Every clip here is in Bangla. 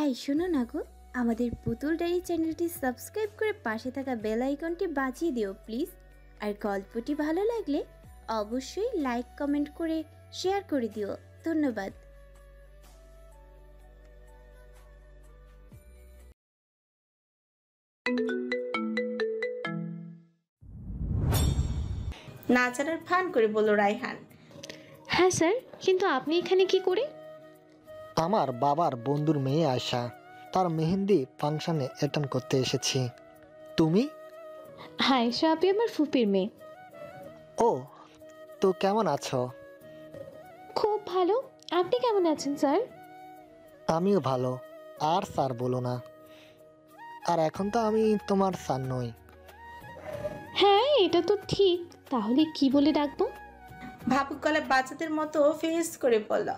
এই শোনো না গো, আমাদের পুতুল ডায়েরি চ্যানেলটি সাবস্ক্রাইব করে পাশে থাকা বেল আইকনটি বাজিয়ে দিও প্লিজ। আর গল্পটি ভালো লাগলে অবশ্যই লাইক কমেন্ট করে শেয়ার করে দিও। ধন্যবাদ। না জানার ভান করে বলল রায়হান। হ্যাঁ স্যার, কিন্তু আপনি এখানে কি করে? আমার বাবার বন্ধুর মেয়ে আয়শা, তার মেহেন্দি ফাংশনে অ্যাটেন্ড করতে এসেছি। তুমি? হ্যাঁ, আয়েশা আপনি আমার ফুপির মেয়ে। ও, তো কেমন আছো? খুব ভালো। আপনি কেমন আছেন স্যার? আমিও ভালো। আর স্যার বলো না, আর এখন তো আমি তোমার স্যার নই। হ্যাঁ, এটা তো ঠিক। তাহলে কি বলে ডাকবো? ভাবুক গলায় বাচ্চাদের মতো ফেস করে বলল।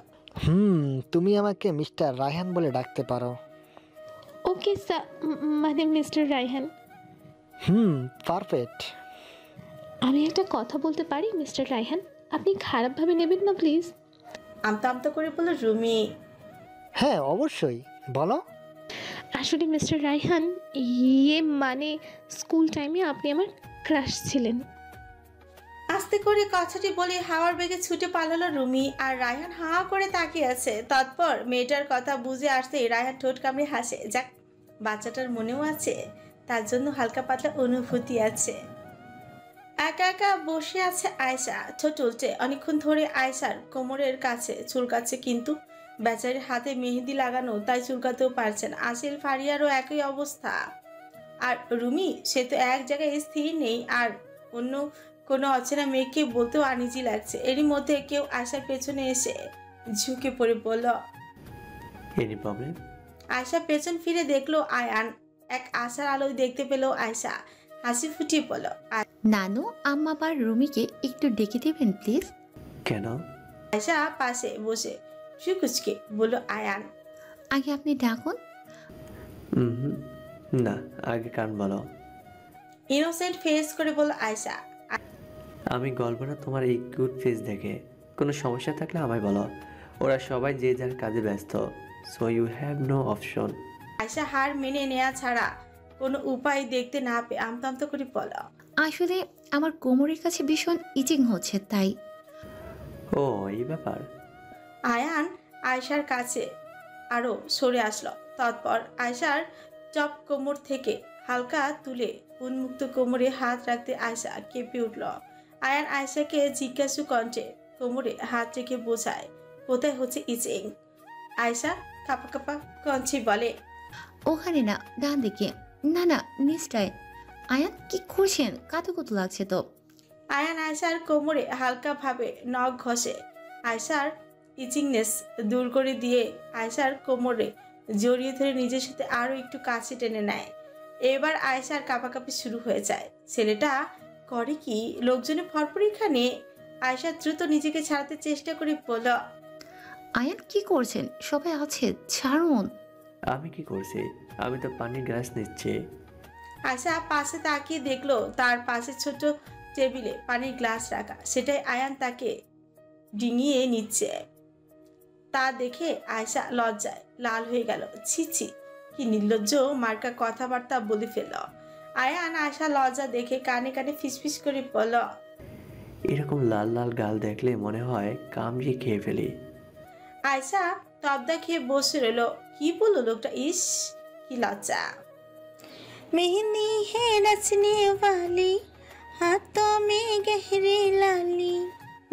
তুমি আমাকে মিস্টার রায়হান বলে ডাকতে পারো। ওকে স্যার, মানে মিস্টার রায়হান। পারফেক্ট। আমি একটা কথা বলতে পারি মিস্টার রায়হান? আপনি খারাপভাবে নেবেন না প্লিজ। আমতা আমতা করে বলল রুমি। হ্যাঁ অবশ্যই, বলো। আসলে মিস্টার রায়হান, মানে স্কুল টাইমে আপনি আমার ক্রাশ ছিলেন। আস্তে করে কথাটি বলে হাওয়ার বেগে ছুটে পালালো রুমি। আর রায়হান হাঁ করে তাকিয়ে আছে। তৎপর মেয়েটার কথা বুঝে আসতে রায়হান ঠোঁট কামড়ে হাসে। যাক, বাচ্চাটার মনেও আছে, তার জন্য হালকা পাতলা অনুভূতি আছে। একা একা বসে আছে আয়শা, ঠোঁট উল্টে। অনেকক্ষণ ধরে আয়শার কোমরের কাছে চুলকাচ্ছে, কিন্তু বেচারির হাতে মেহেন্দি লাগানো, তাই চুলকাতেও পারছে না। আসিল ফারিয়ারও একই অবস্থা। আর রুমি, সে তো এক জায়গায় স্থির নেই। আর অন্য কোনো অচেনা মেয়েকে বলতেও আনিজি লাগছে। এরই মধ্যে কেউ আয়শার পেছনে এসে ঝুঁকে পড়ে বলল, এনি প্রবলেম? আয়শা পেছন ফিরে দেখলো আয়ান। এক আশার আলোয় দেখতে পেল আয়শা, হাসি ফুটিয়ে বলল, নানু, আম্মা বা রুমিকে একটু ডেকে দেবেন প্লিজ। কেন? আয়শা পাশে বসে সুকুচকে বলল আয়ান। আগে আপনি ডাকুন। না, আগে কান বলো। ইনোসেন্ট ফেস করে বলল আয়শা। আমি গল্প না তোমার এই কিউট ফেস দেখে। কোনো সমস্যা থাকলে আমায় বলো। ওরা সবাই যে যার কাজে ব্যস্ত, so you have no option. Ayesha হার মেনে নেওয়া ছাড়া কোনো উপায় দেখতে না পেয়ে আমতা আমতা করে বলল, আসলে আমার কোমরের কাছে ভীষণ ইচিং হচ্ছে তাই। ও, এই ব্যাপার। আয়ান আয়শার কাছে আরো সরে আসলো। তৎপর আয়শার চপ কোমর থেকে হালকা তুলে উন্মুক্ত কোমরে হাত রাখতে আয়শা কেঁপে উঠল। আয়ান আয়শাকে জিজ্ঞাসু কণ্ঠে কোমরে হাত রেখে বোঝায়, কোথায় হচ্ছে ইচিং। আয়শা কাপা কাপা কণ্ঠে বলে, ওখানে না, ডান দিকে। না না, নিচটায়। আয়ান কি করছেন? কাতু কুতু লাগছে তো। আয়ান আয়শার কোমরে হালকাভাবে নখ ঘষে আয়শার ইচিংনেস দূর করে দিয়ে আয়শার কোমরে জড়িয়ে ধরে নিজের সাথে আরো একটু কাছে টেনে নেয়। এবার আয়শার কাঁপাকাঁপি শুরু হয়ে যায়। ছেলেটা করে কি লোকজনে ভরপুর এখানে। আয়শা দ্রুত নিজেকে ছাড়াতে চেষ্টা করে বলল, আয়ান কি করছেন? সবাই আছে, ছাড়ুন। আমি কি করছি? আমি তো পানির গ্লাস নিচ্ছি। আয়শা পাশে তাকিয়ে দেখলো তার পাশে ছোট টেবিলে পানির গ্লাস রাখা, সেটাই আয়ান তাকে ডিঙিয়ে নিচ্ছে। তা দেখে আয়শা লজ্জায় লাল হয়ে গেল। ছি ছি, কি নির্লজ্জ মার্কা কথাবার্তা বলে ফেলল। আয়ান আয়শা লজ্জা দেখে কানে কানে ফিসফিস করে বলল, এরকম লাল লাল গাল দেখলে মনে হয় কামড়িয়ে খেয়ে ফেলি। আয়শা তবদা খেয়ে বসে রইল। কি বললো লোকটা, ইস কি লজ্জা। মেহেন্দি হে নাচনে ওয়ালি, হাতোं में गहरी लाली।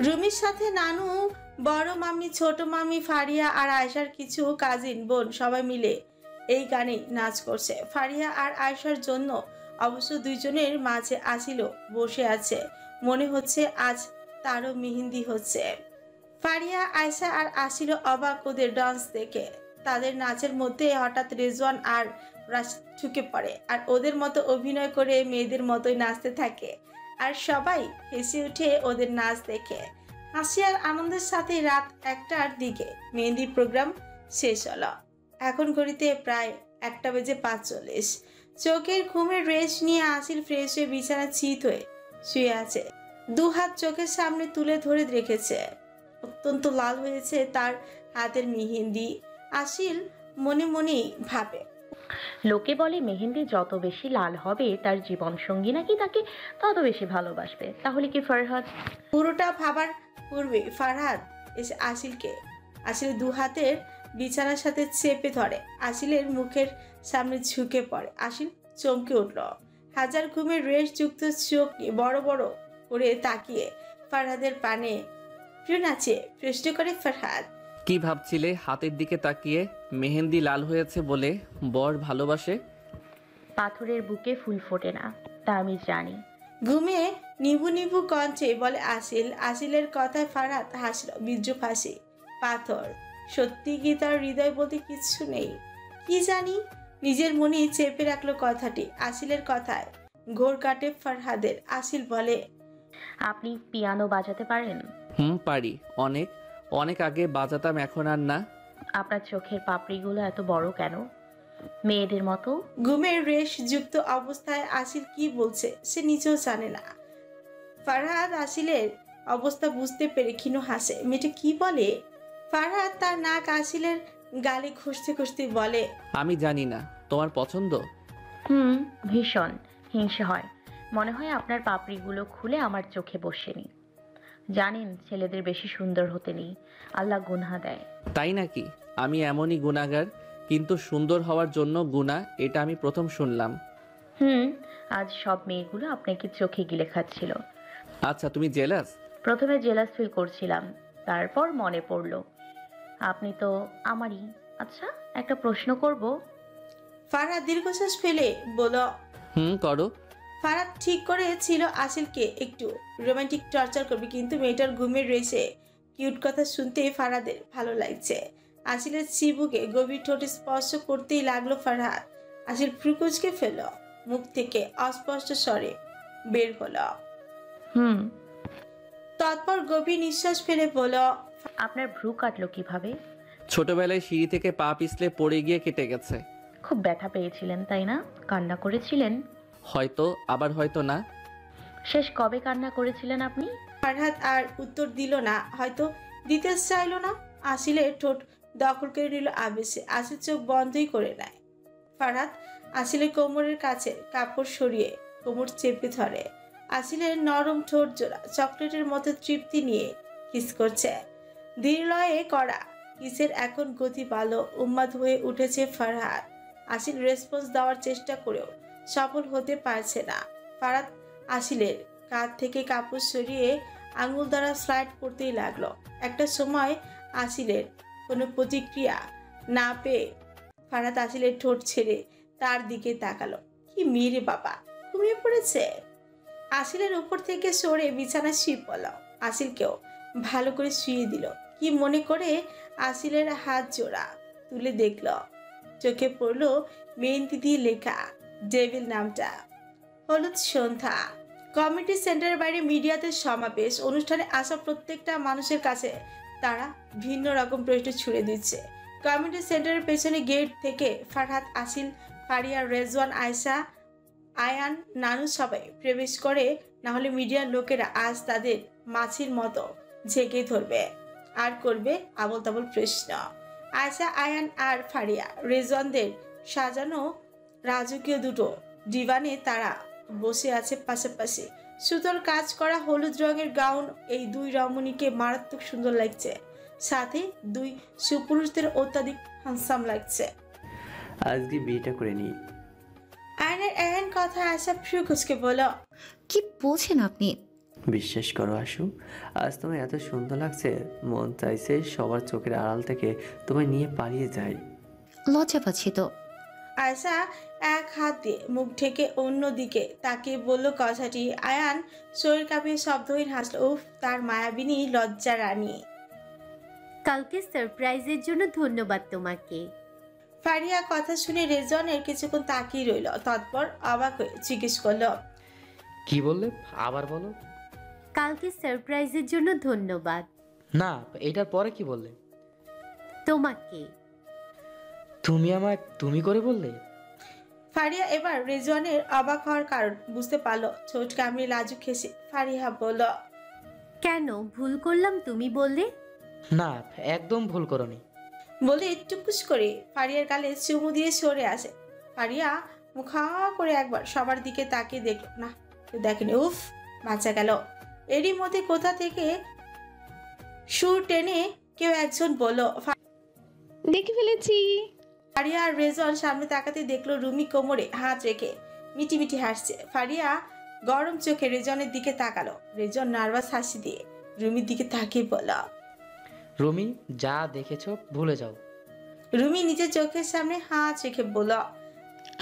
রুমির সাথে নানু, বড় মামি, ছোট মামি, ফারিয়া আর আয়শার কিছু কাজিন বোন সবাই মিলে এই গানে নাচ করছে। ফারিয়া আর আয়শার জন্য অবশ্য দুইজনের মাঝে আসিল বসে আছে। মনে হচ্ছে আজ তারও মেহেন্দি হচ্ছে। ফারিয়া, আয়শা আর আসিল অবাক ওদের ডান্স দেখে। তাদের নাচের মধ্যে হঠাৎ রেজওয়ান আর রাশিদ ঢুকে পড়ে আর ওদের মতো অভিনয় করে মেয়েদের মতোই নাচতে থাকে। আর সবাই হেসে উঠে ওদের নাচ দেখে। হাসি আর আনন্দের সাথে রাত 1টার দিকে মেহেন্দির প্রোগ্রাম শেষ হলো। এখন ঘড়িতে প্রায় 1:45। চোখের ঘুমের রেস্ট নিয়ে আসিল ফ্রেশ হয়ে বিছানা চিত হয়ে শুয়ে আছে। দুহাত চোখের সামনে তুলে ধরে রেখেছে। অত্যন্ত লাল হয়েছে তার হাতের মেহেন্দি। আসিল মনে মনেই ভাবে। লোকে বলে মেহেন্দি যত বেশি লাল হবে তার জীবনসঙ্গী নাকি তাকে তত বেশি ভালোবাসবে। তাহলে কি ফরহাদ? পুরোটা ভাবার পূর্বে ফারহাদ এসে আসিলের দু হাতের বিছানার সাথে চেপে ধরে। আসিলের মুখের সামনে ঝুঁকে পড়ে। আসিল চমকে উঠল। হাজার ঘুমের রেশ যুক্ত চোখ নিয়ে বড় বড় করে তাকিয়ে ফারহাদের পানে প্রিয় নাচে প্রশ্ন করে ফারহাদ। কি ভাবছিলে হাতের দিকে তাকিয়ে? মেহেন্দি লাল হয়েছে বলে বর ভালোবাসে? পাথরের বুকে ফুল ফোটে না, তা আমি জানি। ঘুমে নিভু নিভু কণ্ঠে বলে আসিলের কথায় ফারহাদ হাসল বিদ্রুপ হাসি। পাথর? সত্যি কি তার হৃদয় বলতে কিচ্ছু নেই? কি জানি, নিজের মনে চেপে রাখলো কথাটি। আসিলের কথায় ঘোর কাটে ফারহাদের। আসিল বলে, আপনি পিয়ানো বাজাতে পারেন? পারি। অনেক অনেক আগে বাজাতাম, এখন আর না। আপনার চোখের পাপড়িগুলো এত বড় কেন, মেয়েদের মতো? ঘুমের রেশ যুক্ত অবস্থায় আসিল কি বলছে সে নিজেও জানে না। ফারহাদ আসিলের অবস্থা বুঝতে পেরে ক্ষীণ হাসে। মেয়েটা কি বলে? ফারহাদ তার নাক আসিলের গালে ঘষতে ঘষতে বলে, আমি জানি না, তোমার পছন্দ? ভীষণ হিংসে হয়। মনে হয় আপনার পাপড়িগুলো খুলে আমার চোখে বসেনি। জানেন ছেলেদের বেশি সুন্দর হতে নেই, আল্লাহ গুনাহ দেয়। তাই নাকি? আমি এমনই গুনাহগার, কিন্তু সুন্দর হওয়ার জন্য গুনাহ, এটা আমি প্রথম শুনলাম। আজ সব মেয়েগুলো আপনাকে চোখে গিলে খাচ্ছিল। আচ্ছা, তুমি জেলাস? প্রথমে জেলাস ফিল করছিলাম, তারপর মনে পড়লো আপনি তো আমারই। আচ্ছা, একটা প্রশ্ন করব? ফারহাদ দীর্ঘশ্বাস ফেলে বলল, করো। ফারহাদ ঠিক করেছিল আসিলকে একটু রোমান্টিক টর্চার করবে, কিন্তু মেয়েটার ঘুমের রেশে কিউট কথা শুনতে ফারহাদের ভালো লাগছে। আসিলের চিবুকে গভীর ঠোঁটে স্পর্শ করতেই লাগলো ফারহাদ। আসিল ফ্রুকুচকে ফেলল, মুখ থেকে অস্পষ্ট স্বরে বের হলো, তৎপর গভীর নিঃশ্বাস ফেলে বলল, আপনার ভ্রু কাটলো কিভাবে? ছোটবেলায় সিঁড়ি থেকে পা পিছলে পড়ে গিয়ে কেটে গেছে। খুব ব্যথা পেয়েছিলেন তাই না? কান্না করেছিলেন? হয়তো, আবার হয়তো না। শেষ কবে কান্না করেছিলেন আপনি? ফারহাদ আর উত্তর দিল না, হয়তো দিতে চাইল না। আসিলের ঠোঁট দখল করে নিল আবেশে। আসিল চোখ বন্ধই করে নেয়। ফারহাদ আসিলের কোমরের কাছে কাপড় সরিয়ে কোমর চেপে ধরে। আসিলের নরম ঠোঁট জোড়া চকলেটের মতো তৃপ্তি নিয়ে কিস করছে। ধীরলয়ে করা কিসের এখন গতি ভালো, উন্মাদ হয়ে উঠেছে ফারহাদ। আসিল রেসপন্স দেওয়ার চেষ্টা করেও সফল হতে পারছে না। ফারহাদ আসিলের কাঁধ থেকে কাপড় সরিয়ে আঙুল দ্বারা স্লাইড করতেই লাগলো। একটা সময় আসিলের কোনো প্রতিক্রিয়া না পেয়ে ফারহাদ আসিলের ঠোঁট ছেড়ে তার দিকে তাকালো। কি মেরে বাবা, ঘুমিয়ে পড়েছে। আসিলের উপর থেকে সরে বিছানা শুয়ে পড়ল। আসিলকেও ভালো করে শুয়ে দিল। কি মনে করে আসিলের হাত জোড়া তুলে দেখল, চোখে পড়ল মেহেন্দি দিয়ে লেখা ডেভিল নামটা। হলুদ সন্ধ্যা। কমিউনিটি সেন্টারের বাইরে মিডিয়াতে সমাবেশ। অনুষ্ঠানে আসা প্রত্যেকটা মানুষের কাছে তারা ভিন্ন রকম প্রশ্ন ছুড়ে দিচ্ছে। কমিউনিটি সেন্টারের পেছনে গেট থেকে ফারহাদ, আসিল, ফারিয়া, রেজওয়ান, আয়শা, আয়ান, নানু সবাই প্রবেশ করে। না হলে মিডিয়ার লোকেরা আজ তাদের মাছির মতো ঝেঁকে ধরবে আর করবে আবল তাবল প্রশ্ন। আয়শা, আয়ান আর ফারিয়া রেজওয়ানদের সাজানো রাজকীয় দুটো ডিভানে তারা বসে আছে পাশাপাশি। সুতোর কাজ করা হলুদ রঙের গাউন এই দুই রমণীকে মারাত্মক সুন্দর লাগছে। সাথে দুই সুপুরুষদের অত্যাধিক হ্যান্ডসাম লাগছে। আজকে বিয়েটা করে নিই। আয়নের এহেন কথা আশা ফ্রু কুচকে বলল, কি বলছেন আপনি? বিশ্বাস করো আশু, আজ তোমায় এত সুন্দর লাগছে, মন চাইছে সবার চোখের আড়াল থেকে তোমায় নিয়ে পালিয়ে যায়। লজ্জা পাচ্ছি তো। আয়শা এক হাত দিয়ে মুখ ঢেকে অন্য দিকে তাকিয়ে বলল কথাটি। আয়ান শরীর কাঁপিয়ে শব্দহীন হাসল। উফ, তার মায়াবিনী লজ্জা রানী। কালকে সারপ্রাইজের জন্য ধন্যবাদ তোমাকে। ফারিয়া কথা শুনে রেজনের কিছুক্ষণ তাকিয়ে রইল, তৎপর অবাক হয়ে জিজ্ঞেস করলো, কি বললে? আবার বলো। কালকে সারপ্রাইজের জন্য ধন্যবাদ। না, এটার পরে কি বললে? তোমাকে। তুমি আমায় তুমি করে বললে? ফারিয়া এবার রেজওয়ানের অবাক হওয়ার কারণ বুঝতে পারলো। ঠোঁট কামড়ে লাজুক হেসে ফারিয়া বলল, কেন ভুল করলাম তুমি বললে? না, একদম ভুল করনি। বলে টুকুস করে ফারিয়ার গালে চুমু দিয়ে সরে আসে। ফারিয়া মুখা করে একবার সবার দিকে তাকিয়ে দেখলো, না কেউ দেখেনি। উফ, বাঁচা গেল। এরই মধ্যে কোথা থেকে সুর টেনে কেউ একজন বলল, দেখে ফেলেছি। ফারিয়া আর রেজন সামনে তাকাতে দেখলো রুমি কোমরে হাত রেখে মিটি মিটি হাসছে। ফারিয়া গরম চোখে রেজনের দিকে তাকালো। রেজন নার্ভাস হাসি দিয়ে রুমির দিকে তাকিয়ে বলল, রুমি, যা দেখেছো ভুলে যাও। রুমি নিজের চোখের সামনে হাত রেখে বলল,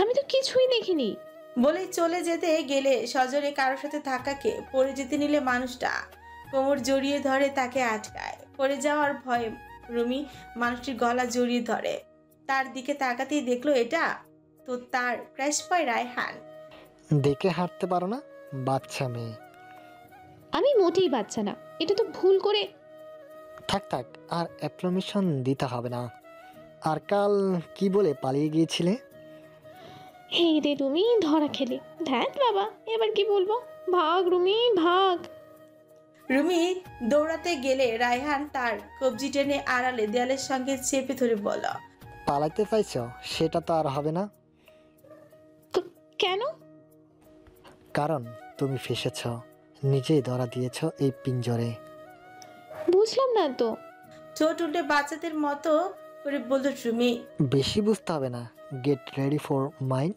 আমি তো কিছুই দেখিনি। বলে চলে যেতে গেলে সজোরে কারোর সাথে ধাক্কাকে পড়ে যেতে নিলে মানুষটা কোমর জড়িয়ে ধরে তাকে আটকায়। পড়ে যাওয়ার ভয়ে রুমি মানুষটির গলা জড়িয়ে ধরে। তার দিকে তাকাতেই দেখলো এটা তো তার ক্র্যাশ বয় রায়হান। দেখে হাঁটতে পারো না, বাচ্চা মেয়ে। আমি মোটেই বাচ্চা না, এটা তো ভুল করে। থাক থাক, আর অ্যাপ্লিকেশন দিতে হবে না। আর কাল কি বলে পালিয়ে গিয়েছিলে? হে রে রুমি, ধরা খেলে। ধ্যাত বাবা, এবার কি বলবো? ভাগ রুমি ভাগ। রুমি দৌড়াতে গেলে রায়হান তার কবজি টেনে আড়ালে দেয়ালের সঙ্গে চেপে ধরে বলল, পালাইতে চাইছো? সেটা তো আর হবে না। কেন? কারণ তুমি ফেসেছ, নিজেই ধরা দিয়েছ এই পিঞ্জরে। বুঝলাম না তো। ঠোঁট উল্টে বাচ্চাদের মতো করে বলল রুমি। বেশি বুঝতে হবে না, get ready for mine.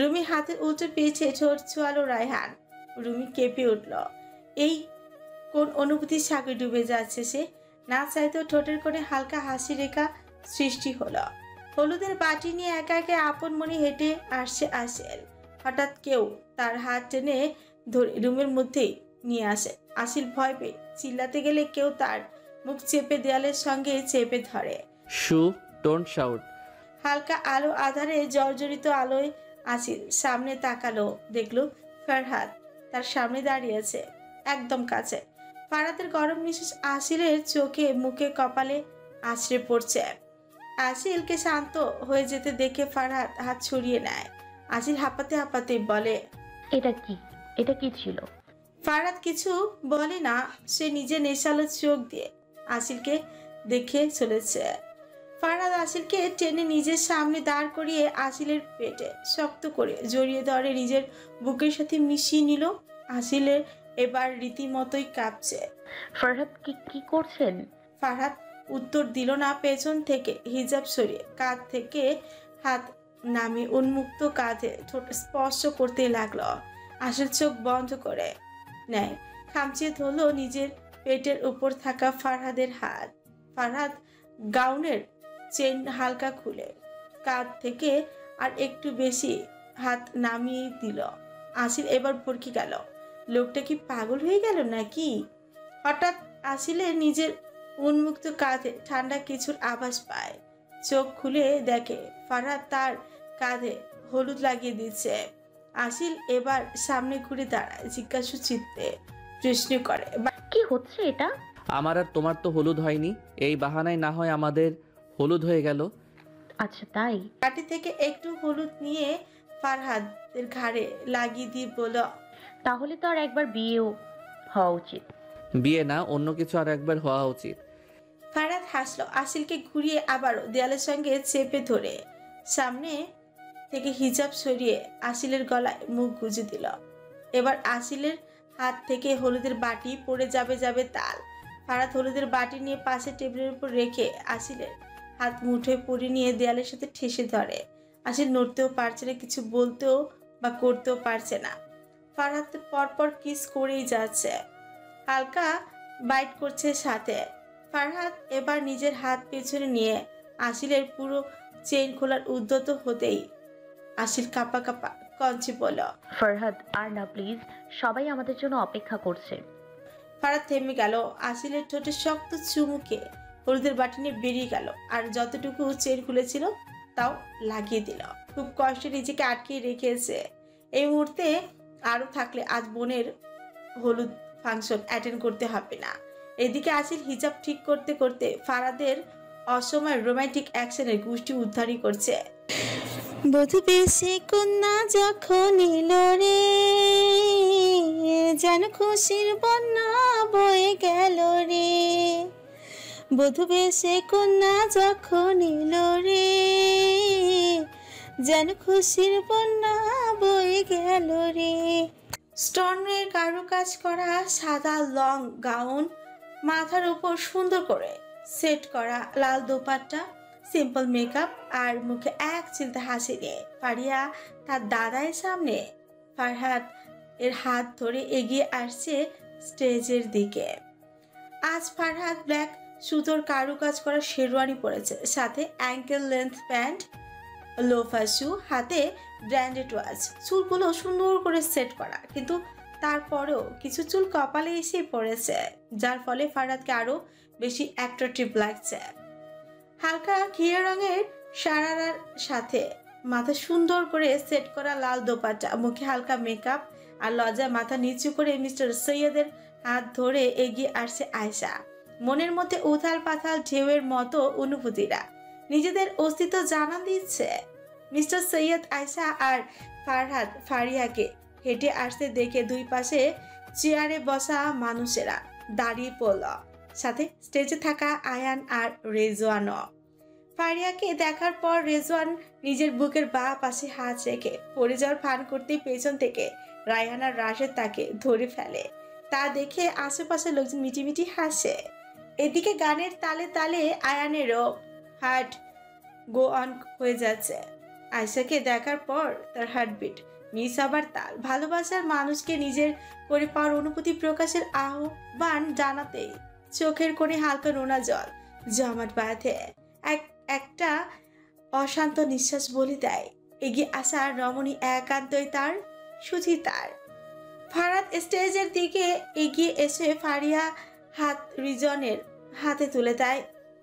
Rumi হাতের উল্টো পিছে ঠোঁট ছোয়ালো রায়হান। রুমি কেঁপে উঠল। এই কোন অনুভূতির সাগরে ডুবে যাচ্ছে সে। না চাইতেও ঠোঁটের কোণে হালকা হাসি রেখা সৃষ্টি হলো। হলুদের বাটি নিয়ে একা একা আপন মনে হেঁটে আসছে আসেল। হঠাৎ কেউ তার হাত টেনে ধরে রুমের মধ্যেই নিয়ে আসে। আসিল ভয় পেয়ে চিল্লাতে গেলে কেউ তার মুখ চেপে দেয়ালের সঙ্গে চেপে ধরে। শু, ডোন্ট শাউট। হালকা আলো আধারে জর্জরিত আলোয় আসিল সামনে তাকালো, দেখলো ফারহাদ তার সামনে দাঁড়িয়ে আছে, একদম কাছে। ফারহাদের গরম নিঃশ্বাস আসিলের চোখে মুখে কপালে আছড়ে পড়ছে। আসিলকে শান্ত হয়ে যেতে দেখে ফারহাদ হাত ছড়িয়ে নেয়। আসিল হাঁপাতে হাঁপাতে বলে, এটা কি ছিল? ফারহাদ কিছু বলে না, সে নিজে নেশালো চোখ দিয়ে আসিলকে দেখে চলেছে। ফারহাদ আসিলকে টেনে নিজের সামনে দাঁড় করিয়ে আসিলের পেটে শক্ত করে জড়িয়ে ধরে নিজের বুকের সাথে মিশিয়ে নিল। আসিলের এবার রীতিমতোই কাঁপছে। ফারহাদ কি করছেন? ফারহাদ উত্তর দিল না। পেছন থেকে হিজাব সরিয়ে কাঁধ থেকে হাত নামিয়ে উন্মুক্ত কাঁধে ঠোঁট স্পর্শ করতে লাগলো। আসিল চোখ বন্ধ করে নেয়, খামচিয়ে ধরলো নিজের পেটের উপর থাকা ফারহাদের হাত। ফারহাদ গাউনের চেন হালকা খুলে কাঁধ থেকে আর একটু বেশি হাত নামিয়ে দিল। আসিল এবার ভরকে গেল, লোকটা কি পাগল হয়ে গেল নাকি? হঠাৎ আসিলে নিজের উন্মুক্ত কাঁধে ঠান্ডা কিছুর আভাস পায়। চোখ খুলে দেখে ফারহাদ তার কাঁধে হলুদ লাগিয়ে দিচ্ছে। আসিল এবার সামনে ঘুরে দাঁড়ায়, জিজ্ঞাসু চিত্তে প্রশ্ন করে, কি হচ্ছে এটা? আমার আর তোমার তো হলুদ হয়নি, এই বাহানায় না হয় আমাদের হলুদ হয়ে গেল। আচ্ছা তাই? বাটি থেকে একটু হলুদ নিয়ে ফারহাদের ঘাড়ে লাগিয়ে দিয়ে বলল, তাহলে তো আর একবার বিয়েও হওয়া উচিত। বিয়ে না, অন্য কিছু আর একবার হওয়া উচিত। ফারহাদ হাসলো। আসিলকে ঘুরিয়ে আবারও দেয়ালের সঙ্গে চেপে ধরে সামনে থেকে হিজাব সরিয়ে আসিলের গলায় মুখ গুজে দিল। এবার আসিলের হাত থেকে হলুদের বাটি পড়ে যাবে তাল। ফারহাদ হলুদের বাটি নিয়ে পাশে টেবিলের উপর রেখে আসিলের হাত মুঠোয় পড়ে নিয়ে দেয়ালের সাথে ঠেসে ধরে। আসিল নড়তেও পারছে না, কিছু বলতেও বা করতেও পারছে না। ফারহাদ পরপর কিস করেই যাচ্ছে, হালকা বাইট করছে সাথে। ফারহাদ এবার নিজের হাত পেছনে নিয়ে আসিলের পুরো চেইন খোলার উদ্যত হতেই আসিল কাঁপা কাঁপা কঞ্চে বলল, ফারহাদ আর না প্লিজ, সবাই আমাদের জন্য অপেক্ষা করছে। ফারহাদ থেমে গেল। আসিলের ঠোঁটে শক্ত চুমুকে হলুদের বাটি নিয়ে বেরিয়ে গেল, আর যতটুকু চেইন খুলেছিল তাও লাগিয়ে দিল। খুব কষ্টে নিজেকে আটকে রেখেছে। এই মুহূর্তে আরও থাকলে আজ বোনের হলুদ ফাংশন অ্যাটেন্ড করতে হবে না। এদিকে আসিল হিজাব ঠিক করতে করতে ফারহাদের অসময় রোমান্টিক অ্যাকশনের গোষ্ঠী উদ্ধারই করছে। বধূ বেশে কন্যা যখন এলো রে, যেন খুশির বন্যা বয়ে গেল রে। বধূ বেশে কন্যা যখন এলো রে, যেন খুশির বন্যা বয়ে গেল রে। স্টোনের কারুকাজ করা সাদা লং গাউন, মাথার উপর সুন্দর করে সেট করা লাল দোপাট্টা, সিম্পল মেকআপ আর মুখে এক চিলতে হাসি নিয়ে ফারিয়া তার দাদার সামনে ফারহাদ এর হাত ধরে এগিয়ে আসছে স্টেজের দিকে। আজ ফারহাদ ব্ল্যাক সুতোর কারুকাজ করা শেরওয়ানি পরেছে, সাথে অ্যাঙ্কেল লেন্থ প্যান্ট, লোফার শু, হাতে ব্র্যান্ডেড ওয়াচ। চুলগুলো সুন্দর করে সেট করা, কিন্তু তারপরেও কিছু চুল কপালে এসে পড়েছে, যার ফলে ফারহাদকে আরো বেশি অ্যাট্রাকটিভ লাগছে। হালকা ঘিয়ে রঙের সারারার সাথে মাথা সুন্দর করে সেট করা লাল দোপাট্টা, মুখে হালকা মেকআপ আর লজ্জায় মাথা নিচু করে মিস্টার সৈয়দের হাত ধরে এগিয়ে আসছে আয়েশা। মনের মধ্যে উথাল পাথাল ঢেউয়ের মতো অনুভূতিরা নিজেদের অস্তিত্ব জানান দিচ্ছে। মিস্টার সৈয়দ আয়েশা আর ফারহাদ ফারিয়াকে হেঁটে আসতে দেখে দুই পাশে চেয়ারে বসা মানুষেরা দাঁড়িয়ে পড়ল, সাথে স্টেজে থাকা আয়ান আর রেজওয়ানও। ফারিয়াকে দেখার পর রেজওয়ান নিজের বুকের বাঁ পাশে হাত রেখে পড়ে যাওয়ার ভান করতে পেছন থেকে রায়হান আর রাশেদ তাকে ধরে ফেলে। তা দেখে আশেপাশে লোকজন মিটিমিটি হাসে। এদিকে গানের তালে তালে আয়ানেরও হার্ট গো অন হয়ে যাচ্ছে। আয়েশাকে দেখার পর তার হার্টবিট মিস হবার তাল। ভালোবাসার মানুষকে নিজের করে পাওয়ার অনুভূতি প্রকাশের আহ্বান জানাতেই চোখের কোণে হালকা নোনা জল জমাট বাঁধে। একটা অশান্ত নিঃশ্বাস বলে দেয় এগিয়ে আসা রমণী একান্তই তার সুচিতার। ফারহাদ স্টেজের দিকে এগিয়ে এসে ফারিয়া হাত রিজনের হাতে তুলে দেয়।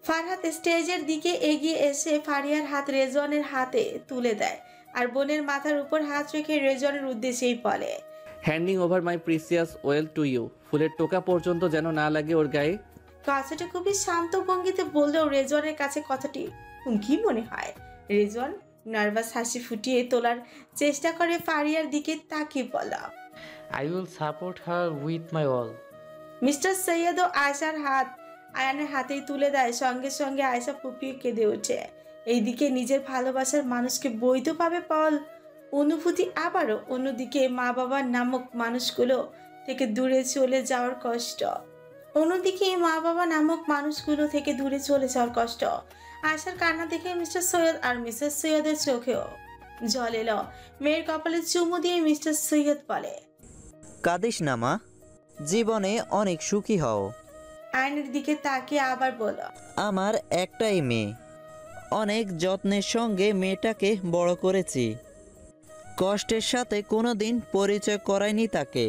ফারহাদ স্টেজের দিকে এগিয়ে এসে ফারিয়ার হাত রেজওয়ানের হাতে তুলে দেয় আর বোনের মাথার উপর হাত রেখে রেজওয়ানের উদ্দেশ্যেই বলে, handing over my precious well to you. ফুলের টোকা পর্যন্ত যেন না লাগে ওর গায়ে। কথাটা খুবই শান্ত ভঙ্গিতে বললেও রেজওয়ানের কাছে কথাটি হুমকি মনে হয়। রেজওয়ান নার্ভাস হাসি ফুটিয়ে তোলার চেষ্টা করে ফারিয়ার দিকে তাকিয়ে বলল, I will support her with my all. Mister সৈয়দও আয়েশার হাত আয়ানের হাতেই তুলে দেয়। সঙ্গে সঙ্গে আয়েশা ফুপিয়ে কেঁদে ওঠে। এইদিকে নিজের ভালোবাসার মানুষকে বৈধভাবে পাওয়ার অনুভূতি, আবারও অন্যদিকে মা বাবার নামক মানুষগুলো থেকে দূরে চলে যাওয়ার কষ্ট। আয়েশার কান্না দেখে মিস্টার সৈয়দ আর মিসেস সৈয়দের চোখেও জল এলো। মেয়ের কপালে চুমু দিয়ে মিস্টার সৈয়দ বলে, কাঁদিস না মা, জীবনে অনেক সুখী হও। আয়নের দিকে তাকিয়ে আবার বলল, আমার একটাই মেয়ে, অনেক যত্নের সঙ্গে মেয়েটাকে বড় করেছি, কষ্টের সাথে কোনোদিন পরিচয় করাইনি তাকে।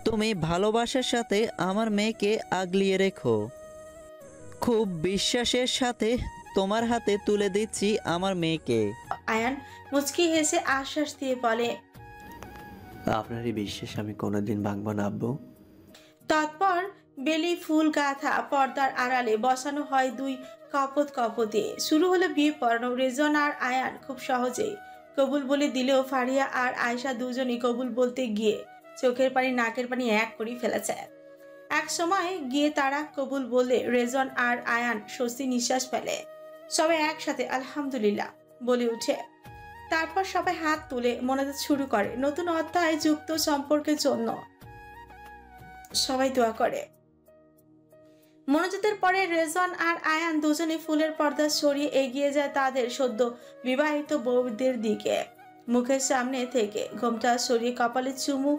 তুমি ভালোবাসার সাথে আমার মেয়েকে আগলিয়ে রেখো। খুব বিশ্বাসের সাথে তোমার হাতে তুলে দিচ্ছি আমার মেয়েকে। আয়ান মুচকি হেসে আশ্বাস দিয়ে বলে, আপনারই বিশ্বাস আমি কোনোদিন ভাঙবো না আব্বু। তৎপর বেলি ফুল গাঁথা পর্দার আড়ালে বসানো হয় দুই কপোতে। শুরু হলো বিয়ে পড়ানো। রেজন আর আয়ান খুব সহজেই কবুল বলে দিলেও ফারিয়া আর আয়েশা দুজনই কবুল বলতে গিয়ে চোখের পানি নাকের পানি এক করে ফেলেছে। এক সময় গিয়ে তারা কবুল বলে রেজন আর আয়ান স্বস্তি নিঃশ্বাস ফেলে। সবাই একসাথে আলহামদুলিল্লাহ বলে উঠে। তারপর সবাই হাত তুলে মোনাজাত শুরু করে। নতুন অধ্যায় যুক্ত সম্পর্কের জন্য সবাই দোয়া করে। মোনাজাতের পরে রেজন আর আয়ান দুজনে ফুলের পর্দা সরিয়ে এগিয়ে যায় তাদের সদ্য বিবাহিত বউদের দিকে। মুখের সামনে থেকে ঘোমটা সরিয়ে কপালে চুমু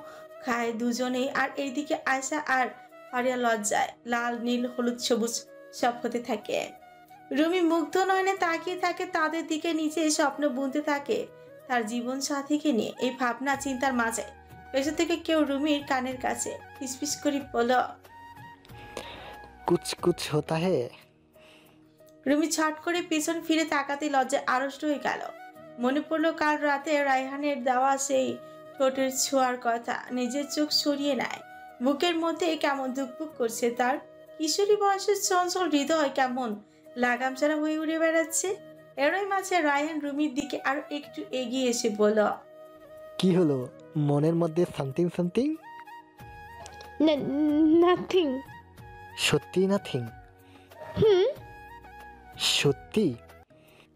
খায় দুজনেই। আর এইদিকে আয়েশা আর ফারিয়া লজ্জায় লাল নীল হলুদ সবুজ সব হতে থাকে। রুমি মুগ্ধ নয়নে তাকিয়ে থাকে তাদের দিকে। নিচে স্বপ্ন বুনতে থাকে তার জীবন সাথীকে নিয়ে। এই ভাবনা চিন্তার মাঝে পেছন থেকে কেউ রুমির কানের কাছে ফিসফিস করে বলল, কুছ কুছ হোতা হে। রুমি ছট করে পিছন ফিরে তাকাতে লজ্জায় আড়ষ্ট হয়ে গেল। মনে পড়লো কাল রাতে রায়হানের দেওয়া সেই ঠোঁটের ছোঁয়ার কথা। নিজের চোখ সরিয়ে নেয়। বুকের মধ্যে কেমন ধুকপুক করছে তার। কিশোরী বয়সের চঞ্চল হৃদয় কেমন লাগাম ছাড়া হয়ে উড়ে বেড়াচ্ছে। এরই মাঝে রায়হান রুমির দিকে আরো একটু এগিয়ে এসে বলল, কি হলো, মনের মধ্যে সামথিং সামথিং? নাথিং। সত্যি নাথিং? হুম। সত্যি?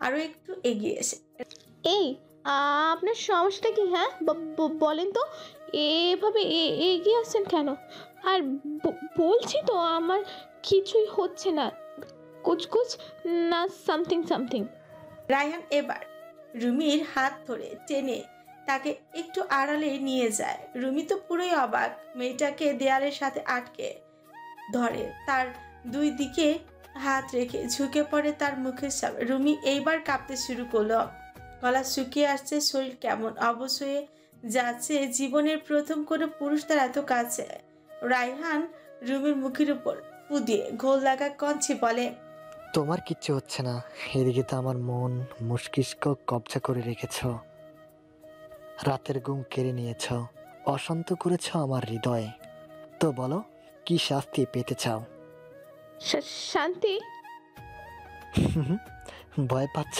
আরো একটু এগিয়ে এসে এই আপনার সমস্যাটা কি? হ্যাঁ, বলেন তো। এভাবে এগিয়ে আসছেন কেন? আর বলছি তো আমার কিছুই হচ্ছে না। কুচকুচ না সামথিং সামথিং। রায়হান এবার রুমির হাত ধরে টেনে তাকে একটু আড়ালে নিয়ে যায়। রুমি তো পুরোই অবাক, মেয়েটাকে দেয়ালের সাথে আটকে ধরে, তার দুই দিকে হাত রেখে ঝুঁকে পড়ে তার মুখের সামনে। রুমি এইবার কাঁপতে শুরু করলো, গলা শুকিয়ে আসছে, শরীর কেমন অবশ হয়ে যাচ্ছে। জীবনের প্রথম কোনো পুরুষ তার এত কাছে। রায়হান রুমির মুখের উপর ফু দিয়ে ঘোল লাগা কঞ্চে বলে, তোমার কিচ্ছু হচ্ছে না। এদিকে তো আমার মন মস্তিষ্ক কবজা করে রেখেছ, রাতের ঘুম কেড়ে নিয়েছ, অশান্ত করেছ আমার হৃদয়। তো বলো, কি শাস্তি পেতে চাও? শান্তি? ভয় পাচ্ছ?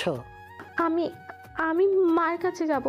আমি মার কাছে যাব।